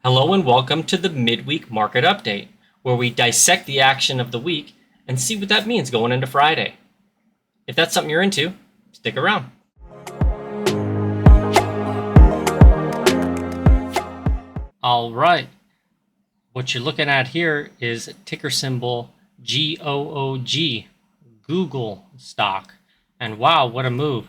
Hello and welcome to the Midweek Market Update, where we dissect the action of the week and see what that means going into Friday. If that's something you're into, stick around. All right, what you're looking at here is ticker symbol GOOG, Google stock. And wow, what a move.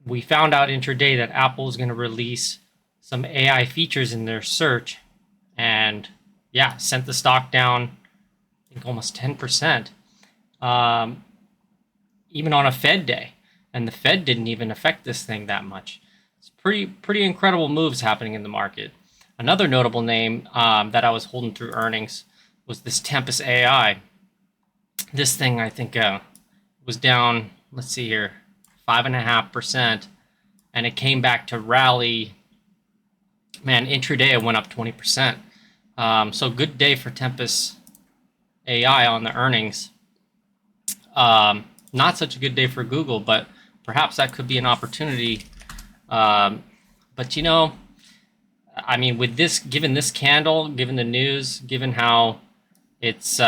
We found out intraday that Apple is going to release some AI features in their search, and yeah, sent the stock down, I think almost 10%, even on a Fed day. And the Fed didn't even affect this thing that much. It's pretty incredible moves happening in the market. Another notable name that I was holding through earnings was this Tempest AI. This thing, I think, was down, let's see here, 5.5%, and it came back to rally. Man, intraday it went up 20%. So good day for Tempest AI on the earnings. Not such a good day for Google, but perhaps that could be an opportunity. But you know, I mean, with this, given this candle, given the news, given how its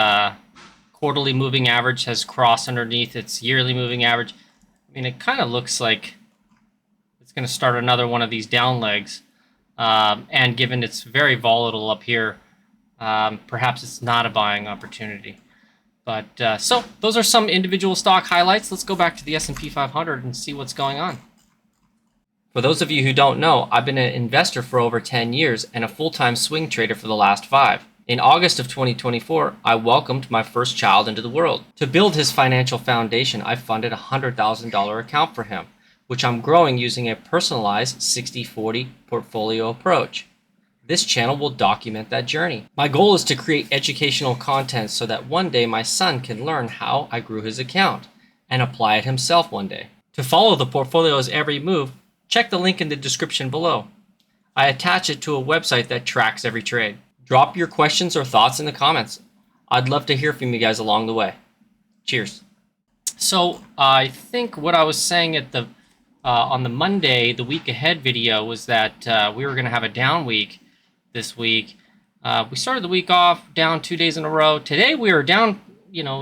quarterly moving average has crossed underneath its yearly moving average, I mean, it kind of looks like it's going to start another one of these down legs. And given it's very volatile up here, perhaps it's not a buying opportunity. But so those are some individual stock highlights. Let's go back to the S&P 500 and see what's going on. For those of you who don't know, I've been an investor for over 10 years and a full-time swing trader for the last 5. In August of 2024, I welcomed my first child into the world. To build his financial foundation, I funded a $100,000 account for him, which I'm growing using a personalized 60-40 portfolio approach. This channel will document that journey. My goal is to create educational content so that one day my son can learn how I grew his account and apply it himself one day. To follow the portfolio's every move, check the link in the description below. I attach it to a website that tracks every trade. Drop your questions or thoughts in the comments. I'd love to hear from you guys along the way. Cheers. So I think what I was saying at the on the Monday, the week ahead video, was that we were going to have a down week this week. We started the week off down 2 days in a row. Today we were down, you know,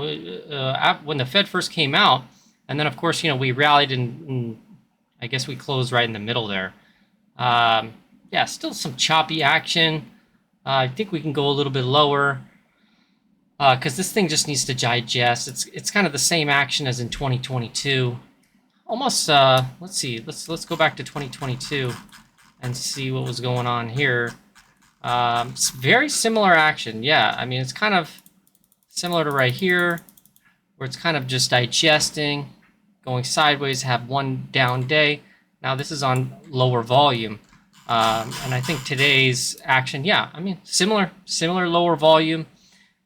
when the Fed first came out. And then, of course, you know, we rallied and I guess we closed right in the middle there. Yeah, still some choppy action. I think we can go a little bit lower because this thing just needs to digest. It's kind of the same action as in 2022. Almost, let's see, let's go back to 2022 and see what was going on here. It's very similar action. Yeah, I mean, it's kind of similar to right here, where it's kind of just digesting, going sideways, have one down day. Now this is on lower volume. And I think today's action, yeah, I mean, similar lower volume.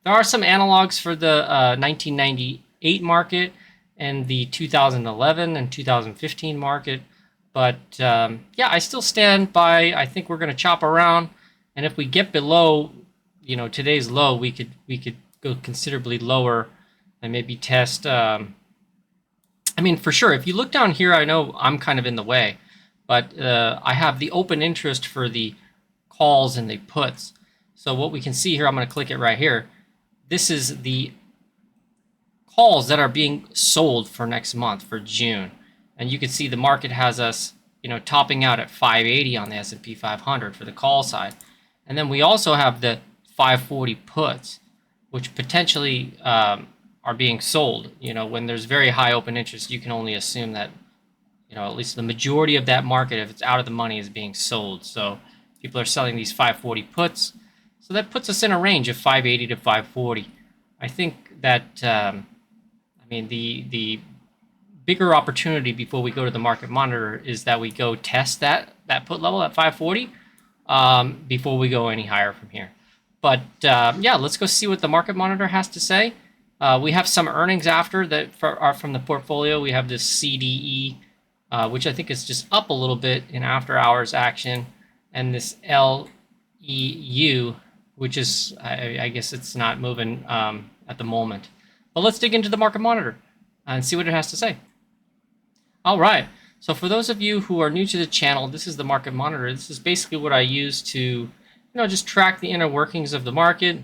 There are some analogs for the 1998 market and the 2011 and 2015 market. But yeah, I still stand by, I think we're going to chop around. And if we get below, you know, today's low, we could go considerably lower and maybe test. I mean, for sure, if you look down here, I know I'm kind of in the way, but I have the open interest for the calls and the puts. So what we can see here, I'm going to click it right here. This is the calls that are being sold for next month, for June. And you can see the market has us, you know, topping out at 580 on the S&P 500 for the call side. And then we also have the 540 puts, which potentially are being sold. You know, when there's very high open interest, you can only assume that, you know, at least the majority of that market, if it's out of the money, is being sold. So people are selling these 540 puts. So that puts us in a range of 580 to 540. I think that, I mean, the bigger opportunity before we go to the market monitor is that we go test that put level at 540 before we go any higher from here. But yeah, let's go see what the market monitor has to say. We have some earnings after that are from the portfolio. We have this CDE, which I think is just up a little bit in after hours action, and this LEU, which is, I guess it's not moving at the moment. But let's dig into the market monitor and see what it has to say. All right. So for those of you who are new to the channel, this is the Market Monitor. This is basically what I use to, just track the inner workings of the market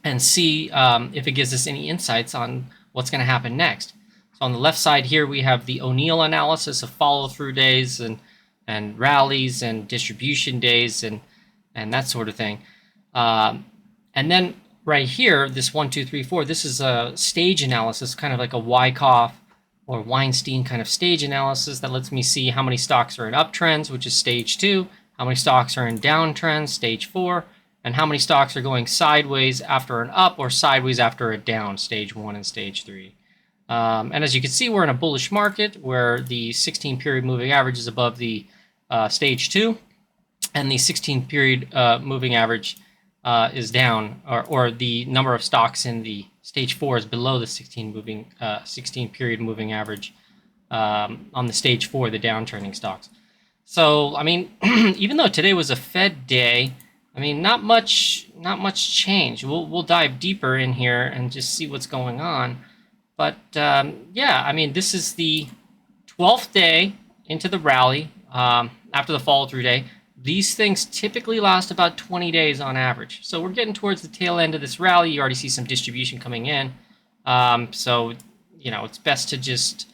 and see if it gives us any insights on what's going to happen next. So on the left side here, we have the O'Neill analysis of follow-through days and rallies and distribution days and that sort of thing. And then right here, this 1, 2, 3, 4, this is a stage analysis, kind of like a Wyckoff or Weinstein kind of stage analysis that lets me see how many stocks are in uptrends, which is stage 2, how many stocks are in downtrends, stage 4, and how many stocks are going sideways after an up or sideways after a down, stage 1 and stage 3. And as you can see, we're in a bullish market where the 16-period moving average is above the stage 2, and the 16-period moving average is down, or the number of stocks in the stage 4 is below the 16-period moving average on the stage 4, the downtrending stocks. So, I mean, even though today was a Fed day, I mean, not much change. We'll dive deeper in here and just see what's going on. But yeah, I mean, this is the 12th day into the rally after the follow-through day. These things typically last about 20 days on average. So we're getting towards the tail end of this rally. You already see some distribution coming in. So, it's best to just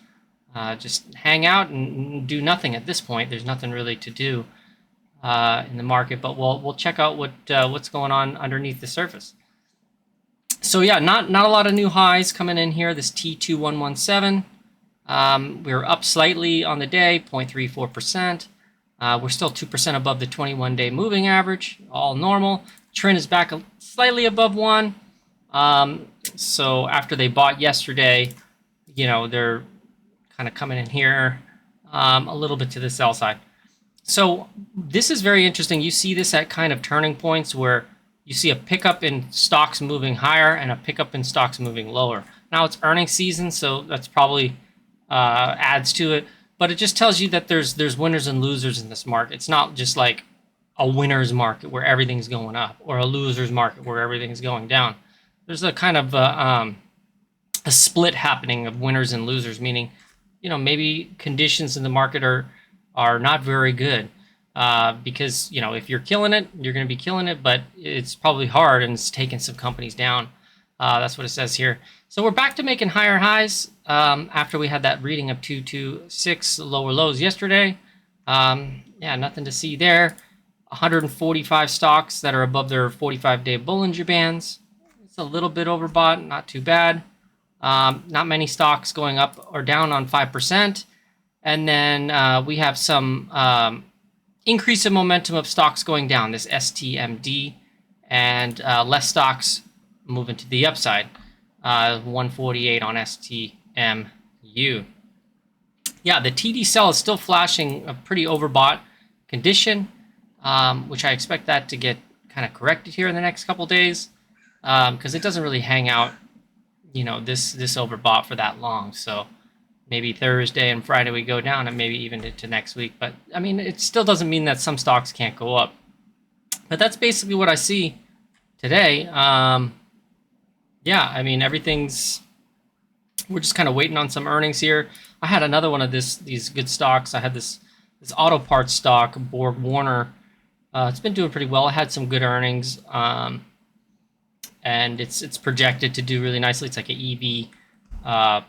hang out and do nothing at this point. There's nothing really to do in the market, but we'll check out what's going on underneath the surface. So yeah, not a lot of new highs coming in here. This T2117, we're up slightly on the day, 0.34%. We're still 2% above the 21-day moving average, all normal. Trend is back slightly above 1. So after they bought yesterday, they're kind of coming in here a little bit to the sell side. So this is very interesting. You see this at kind of turning points where you see a pickup in stocks moving higher and a pickup in stocks moving lower. Now it's earnings season, so that's probably adds to it. But it just tells you that there's winners and losers in this market. It's not just like a winner's market where everything's going up or a loser's market where everything's going down. There's a kind of a split happening of winners and losers, meaning, maybe conditions in the market are not very good. Because, if you're killing it, you're going to be killing it, but it's probably hard and it's taking some companies down. That's what it says here. So we're back to making higher highs after we had that reading of 226 lower lows yesterday. Yeah, nothing to see there. 145 stocks that are above their 45-day Bollinger Bands. It's a little bit overbought, not too bad. Not many stocks going up or down on 5%. And then we have some increase in momentum of stocks going down, this STMD, and less stocks moving to the upside, 148 on STMU. Yeah, the TD cell is still flashing a pretty overbought condition, which I expect that to get kind of corrected here in the next couple days, because it doesn't really hang out, this overbought for that long. So maybe Thursday and Friday we go down, and maybe even into next week. But I mean, it still doesn't mean that some stocks can't go up. But that's basically what I see today. Yeah, I mean, we're just kind of waiting on some earnings here. I had another one of these good stocks. I had this auto parts stock, Borg Warner. It's been doing pretty well. It had some good earnings, and it's projected to do really nicely. It's like an EV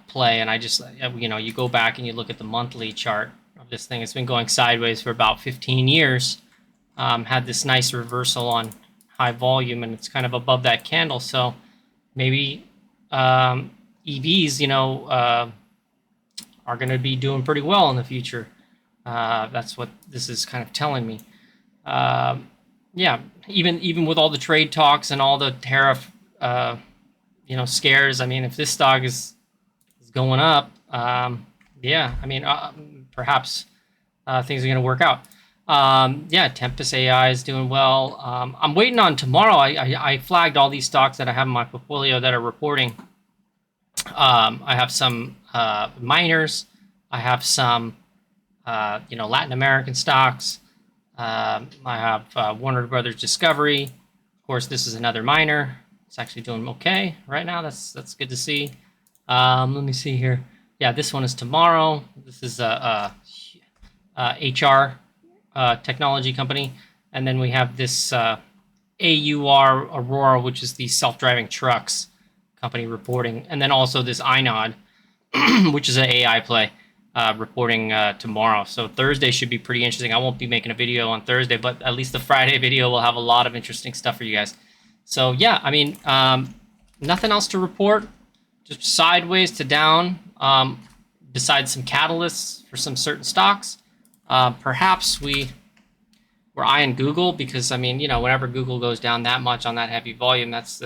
play, and I just, you go back and you look at the monthly chart of this thing. It's been going sideways for about 15 years. Had this nice reversal on high volume, and it's kind of above that candle. So maybe EVs, are going to be doing pretty well in the future. That's what this is kind of telling me. Yeah, even with all the trade talks and all the tariff, scares. I mean, if this stock is going up, yeah, I mean, perhaps things are going to work out. Yeah, Tempest AI is doing well. I'm waiting on tomorrow. I flagged all these stocks that I have in my portfolio that are reporting. I have some miners. I have some, Latin American stocks. I have Warner Brothers Discovery. Of course, this is another miner. It's actually doing okay right now. That's good to see. Let me see here. Yeah, this one is tomorrow. This is HR technology company. And then we have this AUR Aurora, which is the self-driving trucks company reporting. And then also this iNod, which is an AI play, reporting tomorrow. So Thursday should be pretty interesting. I won't be making a video on Thursday, but at least the Friday video will have a lot of interesting stuff for you guys. So yeah, I mean, nothing else to report. Just sideways to down. Besides some catalysts for some certain stocks. Perhaps we're eyeing Google because, I mean, whenever Google goes down that much on that heavy volume, that's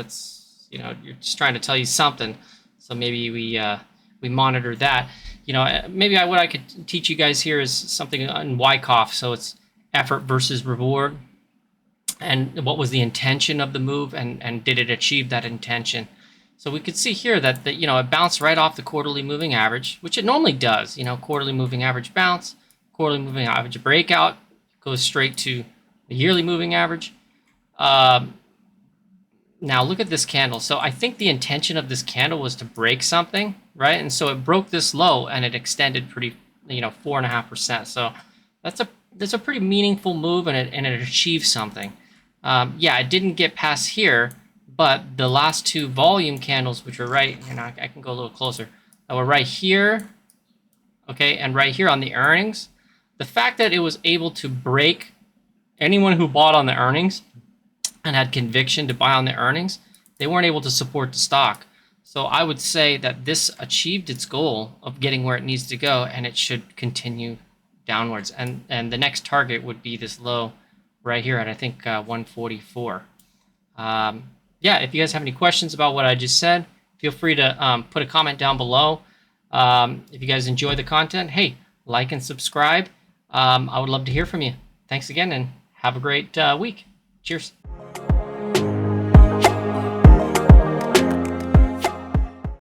you're just trying to tell you something. So maybe we monitor that. Maybe what I could teach you guys here is something on Wyckoff. So it's effort versus reward, and what was the intention of the move, and did it achieve that intention? So we could see here that it bounced right off the quarterly moving average, which it normally does. Quarterly moving average bounce, quarterly moving average breakout, goes straight to the yearly moving average. Now look at this candle. So I think the intention of this candle was to break something, right? And so it broke this low and it extended pretty, 4.5%. So that's a pretty meaningful move, and it achieved something. Yeah, it didn't get past here. But the last two volume candles, which are right, I can go a little closer, that were right here, okay, and right here on the earnings, the fact that it was able to break anyone who bought on the earnings and had conviction to buy on the earnings, they weren't able to support the stock. So I would say that this achieved its goal of getting where it needs to go, and it should continue downwards. And the next target would be this low right here at, I think, 144. Yeah, if you guys have any questions about what I just said, feel free to put a comment down below. If you guys enjoy the content, hey, like and subscribe. I would love to hear from you. Thanks again, and have a great week. Cheers.